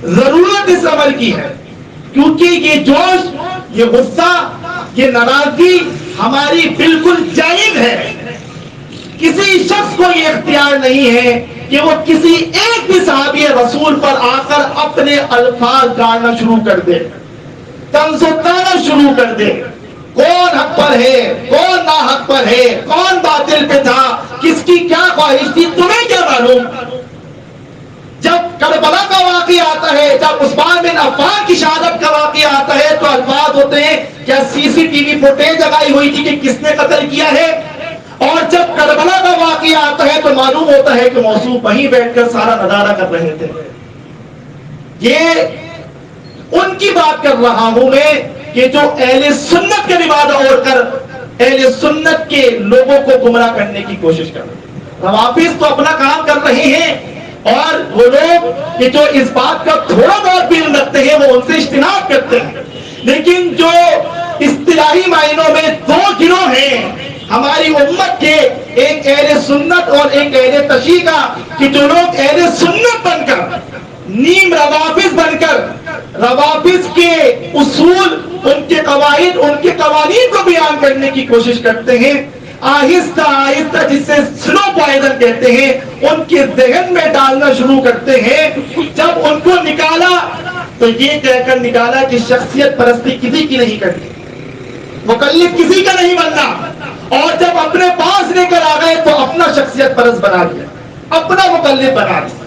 ضرورت اس عمل کی ہے، کیونکہ یہ جوش، یہ غصہ، یہ ناراضگی ہماری بالکل جائز ہے۔ کسی شخص کو یہ اختیار نہیں ہے کہ وہ کسی ایک بھی صحابی رسول پر آ کر اپنے الفاظ گاڑنا شروع کر دے، طنز و طعنہ شروع کر دے، کون حق پر ہے، کون نا حق پر ہے، کون باطل پہ تھا، کس کی کیا خواہش تھی، تمہیں کیا معلوم۔ جب کربلا کا واقعہ آتا ہے، جب عثمان بن عفان کی شہادت کا واقعہ آتا ہے، تو الفاظ ہوتے ہیں کیا سی سی ٹی وی فوٹیج لگائی ہوئی تھی کہ کس نے قتل کیا ہے؟ اور جب کربلا کا واقعہ آتا ہے تو معلوم ہوتا ہے کہ موصوف وہیں بیٹھ کر سارا نظارہ کر رہے تھے۔ یہ ان کی بات کر رہا ہوں میں کہ جو اہل سنت کا لبادہ اوڑھ کر اہل سنت کے لوگوں کو گمراہ کرنے کی کوشش کر رہے ہیں۔ روافض تو اپنا کام کر رہے ہیں، اور وہ لوگ کہ جو اس بات کا تھوڑا بہت بھی علم رکھتے ہیں وہ ان سے اجتناب کرتے ہیں، لیکن جو اصطلاحی معنوں میں دو گروہ ہیں ہماری امت کے، ایک اہل سنت اور ایک اہل تشیع کا، کہ جو لوگ اہل سنت بن کر نیم روافض بن کر روافض کے اصول، ان کے قواعد، ان کے قوانین کو بیان کرنے کی کوشش کرتے ہیں، آہستہ آہستہ جسے سلو پوائزن کہتے ہیں، ان کے ذہن میں ڈالنا شروع کرتے ہیں۔ جب ان کو نکالا تو یہ کہہ کر نکالا کہ شخصیت پرستی کسی کی نہیں کرنی، مقلد کسی کا نہیں بننا، اور جب اپنے پاس لے کر آ گئے تو اپنا شخصیت پرست بنا دیا، اپنا مقلد بنا دیا۔